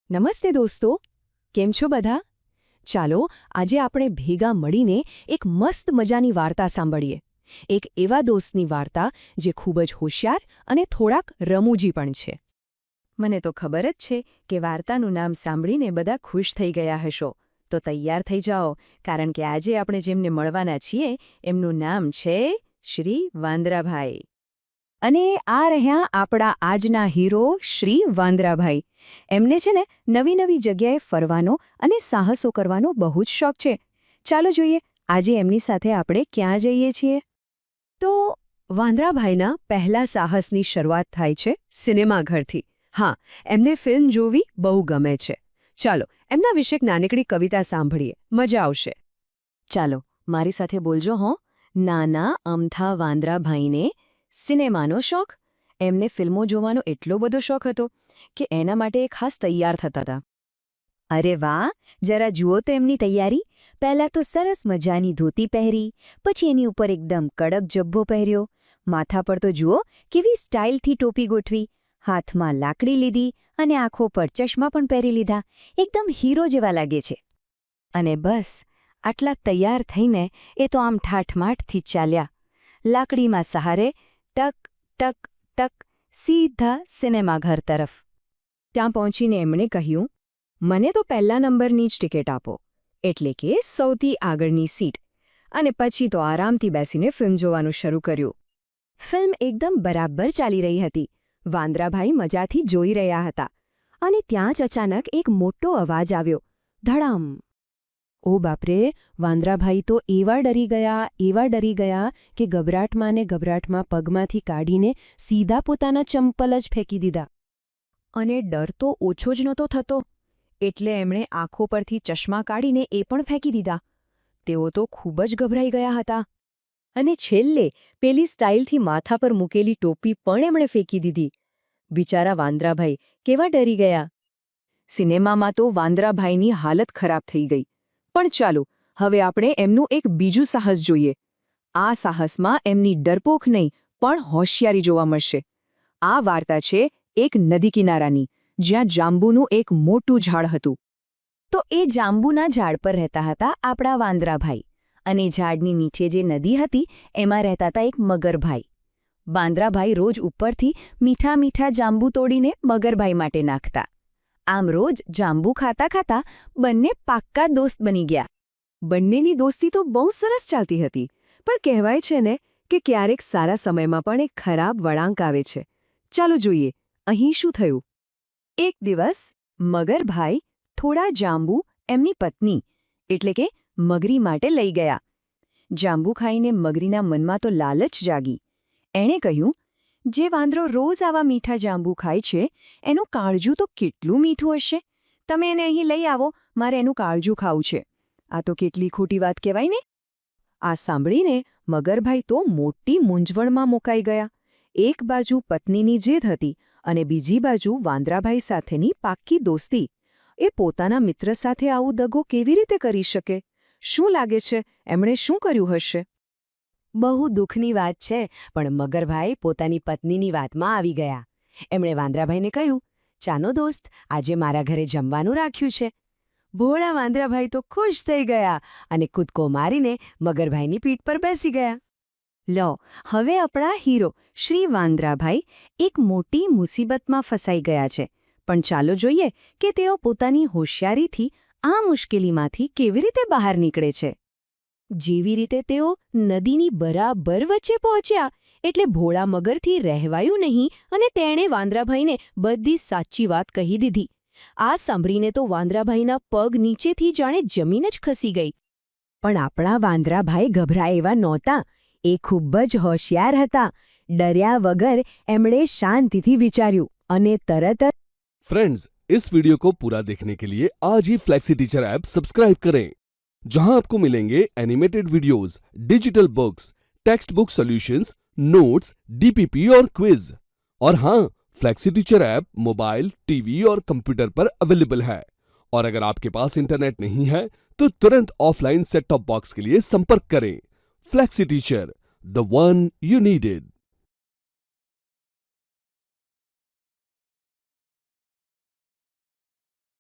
નમસ્તે દોસ્તો, કેમ છો બધા? ચાલો આજે આપણે ભેગા મળીને એક મસ્ત મજાની વાર્તા સાંભળીએ. એક એવા દોસ્તની વાર્તા જે ખૂબ જ હોશિયાર અને થોડાક રમૂજી પણ છે. મને તો ખબર જ છે કે વાર્તાનું નામ સાંભળીને બધા ખુશ થઈ ગયા હશો. તો તૈયાર થઈ જાઓ, કારણ કે આજે આપણે જેમને મળવાના છીએ એમનું નામ છે શ્રી વાંદરાભાઈ. અને આ રહ્યા આપણા આજના હીરો શ્રી વાંદરાભાઈ. એમને છે ને નવી નવી જગ્યાએ ફરવાનો અને સાહસો કરવાનો બહુ જ શોખ છે. ચાલો જોઈએ આજે એમની સાથે આપણે ક્યાં જઈએ છીએ. તો વાંદરાભાઈના પહેલા સાહસની શરૂઆત થાય છે સિનેમાઘરથી. હા, એમને ફિલ્મ જોવી બહુ ગમે છે. ચાલો એમના વિશે એક નાનકડી કવિતા સાંભળીએ, મજા આવશે. ચાલો મારી સાથે બોલજો હો. નાના અમથા વાંદરાભાઈને સિનેમાનો શોખ. એમને ફિલ્મો જોવાનો એટલો બધો શોખ હતો કે એના માટે ખાસ તૈયાર થતા હતા. અરે વાહ, જરા જુઓ તો એમની તૈયારી. પહેલાં તો સરસ મજાની ધોતી પહેરી, પછી એની ઉપર એકદમ કડક જબ્બો પહેર્યો. માથા પર તો જુઓ કેવી સ્ટાઇલથી ટોપી ગોઠવી, હાથમાં લાકડી લીધી અને આંખો પર ચશ્મા પણ પહેરી લીધા. એકદમ હીરો જેવા લાગે છે. અને બસ આટલા તૈયાર થઈને એ તો આમ ઠાઠમાઠથી ચાલ્યા, લાકડીમાં સહારે ટક ટક ટક સીધા સિનેમાઘર તરફ. ત્યાં પહોંચીને એમણે કહ્યું, મને તો પહેલા નંબરની જ ટિકિટ આપો, એટલે કે સૌથી આગળની સીટ. અને પછી તો આરામથી બેસીને ફિલ્મ જોવાનું શરૂ કર્યું. ફિલ્મ એકદમ બરાબર ચાલી રહી હતી. વાંદરાભાઈ મજાથી જોઈ રહ્યા હતા. અને ત્યાં જ અચાનક એક મોટો અવાજ આવ્યો, ધડામ. ઓ બાપરે, વાંદરાભાઈ તો એવા ડરી ગયા કે ગભરાટમાં ને ગભરાટમાં પગમાંથી કાઢીને સીધા પોતાના ચંપલ જ ફેંકી દીધા. અને ડર તો ઓછો જ નહોતો થતો, એટલે એમણે આંખો પરથી ચશ્મા કાઢીને એ પણ ફેંકી દીધા. તેઓ તો ખૂબ જ ગભરાઈ ગયા હતા. અને છેલ્લે પેલી સ્ટાઇલથી માથા પર મૂકેલી ટોપી પણ એમણે ફેંકી દીધી. બિચારા વાંદરાભાઈ કેવા ડરી ગયા. સિનેમામાં તો વાંદરાભાઈની હાલત ખરાબ થઈ ગઈ. પણ ચાલો હવે આપણે એમનું એક બીજું સાહસ જોઈએ. આ સાહસમાં એમની ડરપોક નહીં પણ હોશિયારી જોવા મળશે. આ વાર્તા છે એક નદી કિનારાની, જ્યાં જાંબુનું એક મોટું ઝાડ હતું. તો એ જાંબુના ઝાડ પર રહેતા હતા આપણા વાંદરાભાઈ. અને ઝાડની નીચે જે નદી હતી એમાં રહેતા હતા એક મગરભાઈ. વાંદરાભાઈ રોજ ઉપરથી મીઠા મીઠા જાંબુ તોડીને મગરભાઈ માટે નાખતા. આમ રોજ જાંબુ ખાતા ખાતા બંને પાક્કા દોસ્ત બની ગયા. બંનેની દોસ્તી તો બહુ સરસ ચાલતી હતી. પણ કહેવાય છે ને કે ક્યારેક સારા સમયમાં પણ એક ખરાબ વળાંક આવે છે. ચાલો જોઈએ અહીં શું થયું. એક દિવસ મગરભાઈ થોડા જાંબુ એમની પત્ની એટલે કે મગરી માટે લઈ ગયા. જાંબુ ખાઈને મગરીના મનમાં તો લાલચ જાગી. એણે કહ્યું, જે વાંદરો રોજ આવા મીઠા જાંબુ ખાય છે એનું કાળજું તો કેટલું મીઠું હશે. તમે એને અહીં લઈ આવો, મારે એનું કાળજું ખાવું છે. આ તો કેટલી ખોટી વાત કહેવાય ને. આ સાંભળીને મગરભાઈ તો મોટી મૂંઝવણમાં મુકાઈ ગયા. એક બાજુ પત્નીની જીદ હતી અને બીજી બાજુ વાંદરાભાઈ સાથેની પાક્કી દોસ્તી. એ પોતાના મિત્ર સાથે આવું દગો કેવી રીતે કરી શકે? શું લાગે છે એમણે શું કર્યું હશે? બહુ દુઃખની વાત છે, પણ મગરભાઈ પોતાની પત્નીની વાતમાં આવી ગયા. એમણે વાંદરાભાઈને કહ્યું, ચાનો દોસ્ત, આજે મારા ઘરે જમવાનું રાખ્યું છે. ભોળા વાંદરાભાઈ તો ખુશ થઈ ગયા અને કૂદકો મારીને મગરભાઈની પીઠ પર બેસી ગયા. લો, હવે આપણા હીરો શ્રી વાંદરાભાઈ એક મોટી મુસીબતમાં ફસાઈ ગયા છે. પણ ચાલો જોઈએ કે તેઓ પોતાની હોશિયારીથી આ મુશ્કેલીમાંથી કેવી રીતે બહાર નીકળે છે. જેવી રીતે તેઓ નદીની બરાબર વચ્ચે પહોંચ્યા એટલે ભોળા મગરથી રહેવાયું નહીં અને તેણે વાંદરાભાઈને બધી સાચી વાત કહી દીધી. આ સાંભળીને તો વાંદરાભાઈના પગ નીચેથી જાણે જમીન જ ખસી ગઈ. પણ આપણા વાંદરાભાઈ ગભરાય એવા નહોતા. એ ખૂબ જ હોશિયાર હતા. ડર્યા વગર એમણે શાંતિથી વિચાર્યું અને તરત જ फ्रेंड्स, इस वीडियो को पूरा देखने के लिए आज ही फ्लेक्सी टीचर ऐप सब्सक्राइब करें, जहां आपको मिलेंगे animated videos, digital books, text book solutions, notes, DPP और क्विज. और हाँ, flexi teacher app mobile, TV और कंप्यूटर पर अवेलेबल है. और अगर आपके पास इंटरनेट नहीं है तो तुरंत ऑफलाइन सेट टॉप बॉक्स के लिए संपर्क करें. Flexi teacher, the one you needed.